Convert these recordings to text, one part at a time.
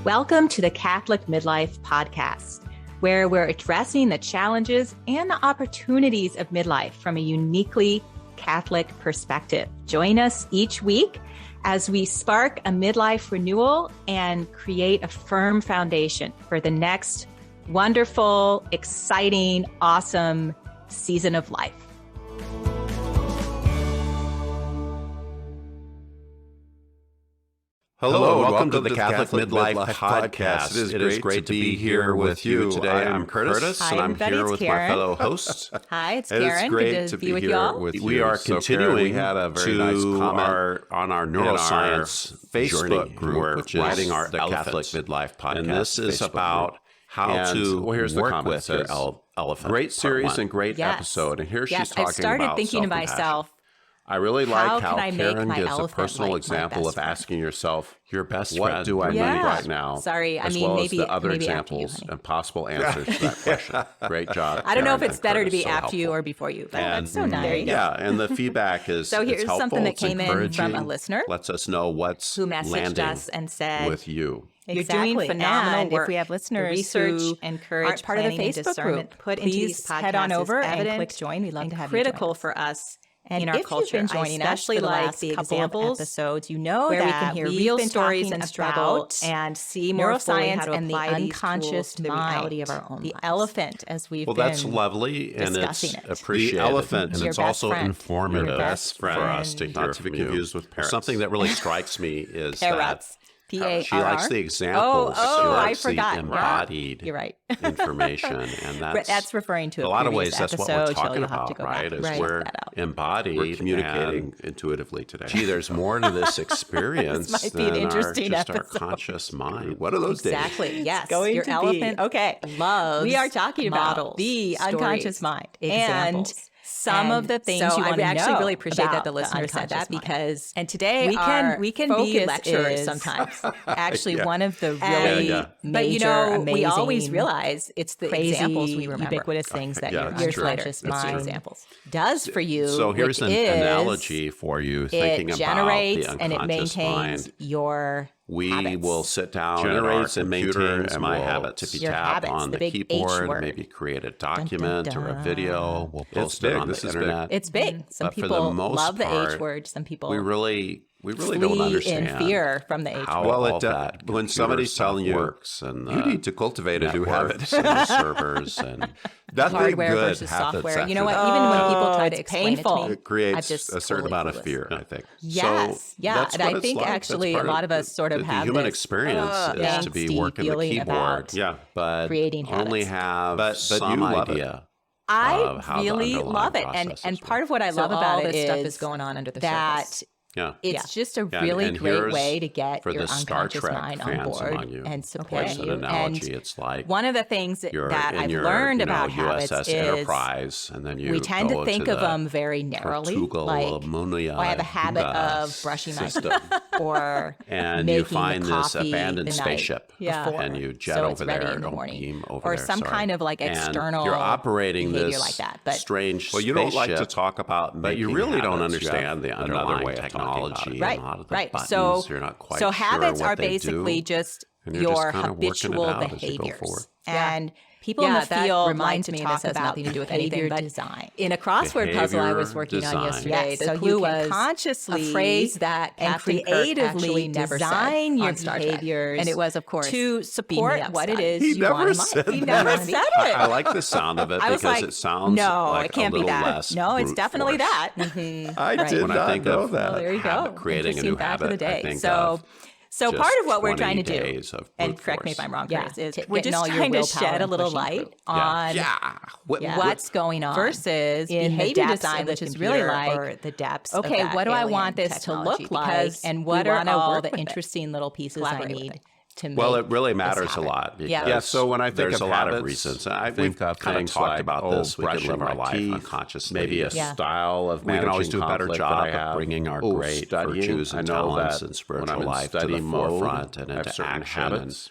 Welcome to the Catholic Midlife Podcast, where we're addressing the challenges and the opportunities of midlife from a uniquely Catholic perspective. Join us each week as we spark a midlife renewal and create a firm foundation for the next wonderful, exciting, awesome season of life. Hello, and welcome to the Catholic Midlife Podcast. It is great to be here with you today. I'm Curtis, Hi, and I'm everybody, here it's with Karen. my fellow hosts. Hi, it's And Karen. It's great Good to be be with here y'all. with you. We are So, continuing Karen, we had a very nice comment on our in neuroscience Facebook group, group, which is is the the Catholic Elephant. Midlife Podcast. And this is Facebook about group. how And, to here's the work comment. with your It says, elephant. Great Part series one. and great Yes. episode. And here she's Yes, talking I've started about thinking to self-compassion. myself, I really how like can how I make Karen my gives a elephant personal like my example best of friend? asking yourself, Your best what friend. do I Yeah. need right now? Sorry, I as mean, well maybe- as the other maybe after you, examples honey. and possible answers to that question. Great job. I don't know if Karen it's and better to Curtis. be So after you helpful. or before you, but And- that's so nice. There you go. Yeah, and the feedback is So here's it's helpful, something that it's came in from a encouraging, listener lets us know what's who messaged landing us and said, with you. You're doing phenomenal and work. If we have listeners the research who and courage aren't part of the planning and Facebook discernment group, put into please these podcasts head on over is and evident click join. We'd love and to have you join critical us. for us And in our if culture. you've been joining I us especially for the like last the couple examples of episodes, you know where that we can hear we've real been stories talking and struggle about and see more fully neuroscience how to and the apply these unconscious tools to the mind, reality of our own the lives. elephant, as we've Well, been that's lovely, and it's discussing it. appreciated. The elephant, and Your it's best also friend. informative Your best for us to friend. hear Not to be from you. confused with parrots. Something that really strikes me is Parrots. that P-A-R-R. she likes the examples. Oh, she I likes forgot. the embodied You're right. information, and That's referring to a lot of ways. previous That's what we're episode, so talking you'll have to about, go right? back Is and check we're that out. embodied, We're communicating and, intuitively today. Gee, there's more to this experience This might be an than interesting our episode. conscious mind. One of those days. Exactly. Yes. going Your to be. elephant Okay. loves We are talking about models, the stories, unconscious mind examples. and some of the things so you want I to actually know really appreciate that about the listener said that unconscious mind. because And today we our can be focus lecturers is sometimes. actually Yeah. one of the And- really yeah. But you major, know, we always amazing, realize it's the crazy, examples we remember. ubiquitous things that Yeah, your it's years true. later, unconscious it's true. mind Examples does for you. So here's which an is, analogy for you thinking it about generates the and it unconscious maintains mind. your We habits. will sit down at our Generates and computer maintains and my we'll habits. tippy Your tap habits, on the the big H keyboard, word. maybe create a document or a dun. video. We'll It's post big. it on This the is big. internet. It's big. Some But for the people most love the H part, word. Some people we really flee don't understand in fear from the H how word. Well, all it, that when computer somebody's stuff telling you, works and you need to cultivate a new habit. networks and the servers and Nothing Hardware good versus happens software. You know after what? that. Even when people try it's to explain painful. it to me, It creates I'm just a certain totally amount of clueless. fear, I think. Yes, So yeah, that's and what I it's think like. That's actually a part lot of us sort of the have human this experience is to be angsty working the feeling keyboard. about Yeah. but creating only habits. have But some you love it. idea. I of how the really underlying love it, processes and work. part of what I So love all about it this stuff is is going on under the that surface. Yeah. it's just a Yeah, really and great here's way to get for your the Star unconscious Trek mind on fans board among you. and support There's an you. analogy. And It's like one of the things that you're that in I've your, learned about USS habits is Enterprise, and then you we tend go to think to of the them very narrowly, Tortuga like ammonia I have a habit Huga of brushing my system. teeth or And making you find the this coffee abandoned the night spaceship, before, and you jet so over it's ready there, in the don't morning, beam over or there, some sorry. kind of like And external you're operating behavior this like that. But strange Well, you don't like to spaceship, talk about but you making really don't habits. You have understand the another underlying way of talking about it. technology right, and a lot of the right. buttons. So You're not quite so sure habits what are they basically do, just and you're just your kinda working it habitual out as you go behaviors. forward. And people in Yeah, the that field reminds like me, to and talk this has about nothing to do with anything, behavior but design. In a crossword puzzle I was Behavior working on design. yesterday, Yes, the so clue you was can consciously a phrase that and Captain Kirk creatively actually never design said your on Star Trek. behaviors, and it was, of course, to beam support me up, what it Scotty. is He you never want in life. said He that. never said it. I like the sound of it I was because like, it sounds no, like it can't a be little that. less No, it's brute definitely force. that. I Right. did When I not think know of that. Well, there you go. habit, creating a Interesting new fact habit, of the I day. think So of part just of what we're 20 trying to do, days of and brute correct me if force. I'm wrong, Yeah, Chris, is to we're getting just all your trying to willpower shed a and little pushing light through. on Yeah. what's going on versus in the behavior depths design, of the which is really computer like, or the depths of okay, that what do I alien want this to technology, look like, because and we what are wanna all work the with it. interesting little pieces I Collaborate with need it. to make Well, it really this matters a happen. lot because Yeah. Yeah, so when I think there's of a lot of habits, reasons. I We've think of kind of things talked like, about oh, this. We can brushing live our my life teeth, unconsciously. maybe a Yeah. style of We can always managing do a better conflict job that I at have, bringing our oh, great studying. virtues I and know talents that and spiritual when I'm in life to the study mode, forefront and I have into certain action. habits.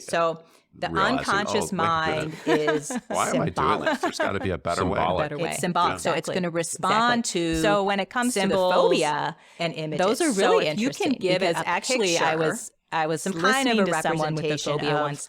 suddenly So the realizing, unconscious oh, wait a mind minute. is Why am I doing symbolic. this? There's got to be a better way. Symbolic. Better way. It's symbolic. Exactly. So it's going to respond to So when it comes to the symbols phobia and images. those are So really if you interesting. can give because a actually picture, I was some kind listening of a to someone with a representation phobia of once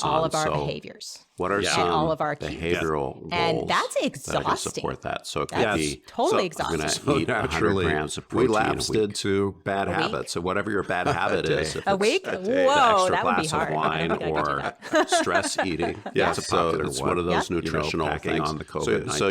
all of our So behaviors. what are and some all of our cues. behavioral goals And that's that I can exhausting. support that? So it could That's be totally I'm exhausting. going So to eat 100 naturally, grams of we protein lapsed a week. into bad week? habits. So whatever your bad habit is, if A it's week? an Whoa, extra that would be glass hard. of wine I could do or that. stress eating. Yeah, That's a so popular it's one one of those You know, nutritional packing things. on the So COVID-19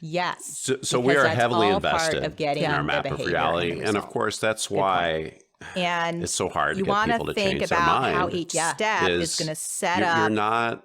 Yes. So we are heavily invested of getting in our map of reality. And of course, that's why and it's so hard to you get want people to to think change their about mind. how each step is going to set up. You're not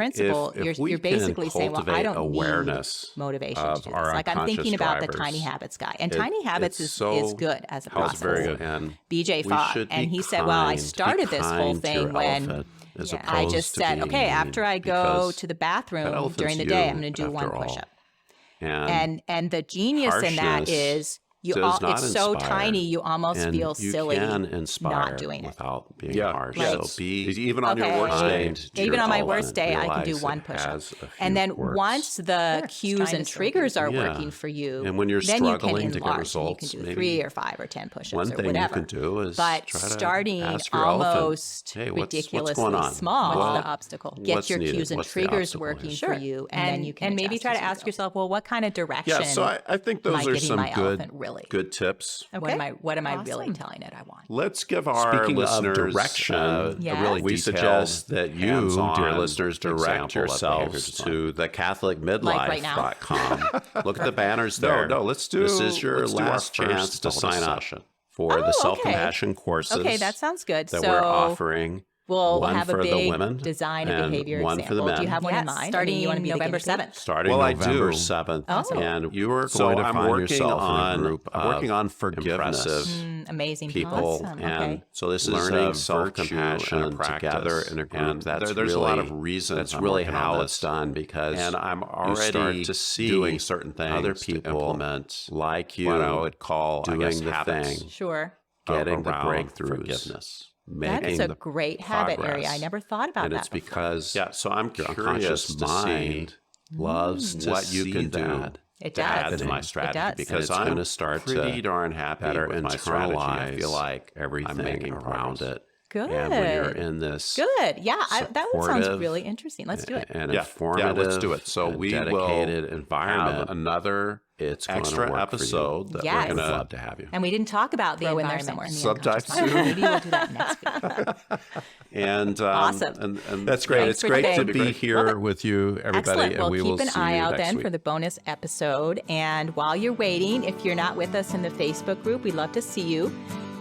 principle, you're basically saying, well, I don't awareness need motivation to do this. Like I'm thinking about the tiny habits guy, and tiny habits is good as a process. Very good. And BJ Fogg, and he said, well, I started this whole thing when I just said, okay, after I go to the bathroom during the day, I'm going to do one push-up. And the genius in that is it's so tiny, you almost feel silly not doing it. Without being harsh. Right. So even on your worst day. Even on my worst day, I can do one push-up. And then once the cues and triggers are working for you, and when you're then you can struggling to get enlarge. results, You can do 3 or 5 or 10 push-ups or whatever. One thing you can do is starting ask your almost elephant, hey, ridiculously what's going on? small. What's the obstacle? Get your cues and triggers working for you, and then you can and maybe try to ask yourself, well, what kind of direction? Yeah, so I think those are some good tips. Okay. What am I really telling it I want? Let's give our listeners direction. Really we suggest that you, dear listeners, direct yourselves to thecatholicmidlife.com. Look at the banners there. No, let's do. This is your last chance to sign up for the self-compassion courses. Okay, that sounds good. That we're offering. We'll one have for a big the women design of behavior one example. for the men. Do you have one in mind? Starting November 7th. Starting November 7th. And you are going to find yourself in a group of working on forgiveness. Amazing people. And so this is learning self-compassion together in a group. There's a lot of reasons. That's really how it's done, because I'm already start to see doing certain things, other people implement like you, what I would call, doing the habits. thing, Sure. getting the around breakthroughs. Forgiveness. That is a great habit area. I never thought about and that. And it's because so I'm your curious unconscious to mind loves to what you see can that. do. It to does. add to my strategy, because I'm going to start pretty darn happy better with my strategy. I feel internalize like everything I'm making around progress. it. Good. And when you're in this that sounds really interesting. Let's do it. And informative, let's do it. So we dedicated will environment. have another extra episode that we're going to love to have you. And we didn't talk about the environment somewhere. in the Subtypes unconscious mind. Maybe we'll do that next week. And awesome. And that's great. Thanks it's great today. to be here with you, everybody. Excellent. And we will keep an see eye you out next then week. for the bonus episode. And while you're waiting, if you're not with us in the Facebook group, we'd love to see you.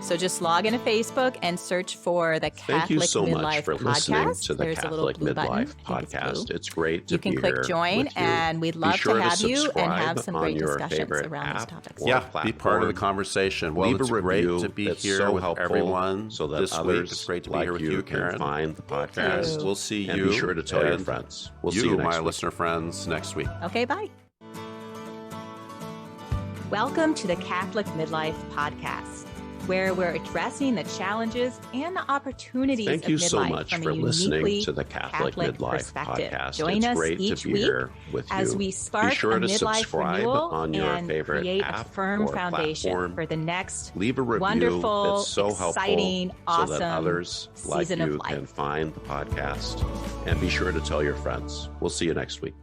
So just log into Facebook and search for the Catholic Midlife Podcast. Thank you so much for listening to the There's Catholic Midlife Podcast. It's great to be here. You can click join, and we'd love to have you and have some great discussions around these topics. Be part of the conversation. Well, Leave it's a great review. to be It's here so with helpful everyone so that this others week. It's great to be like here with you you, can Karen. find the podcast. We'll see And you. be sure to tell your and friends. We'll see you next my week. listener friends, next week. Okay, bye. Welcome to the Catholic Midlife Podcast, where we're addressing the challenges and the opportunities Thank of you midlife so much from for a listening uniquely to the Catholic Midlife perspective. Podcast. Join it's us great each to be week here with you. as we spark be sure a to midlife subscribe renewal on your and favorite create a app firm or foundation platform. for the next Leave a review. wonderful, it's so exciting, helpful awesome so that others like season of you life. can find the podcast. And be sure to tell your friends. We'll see you next week.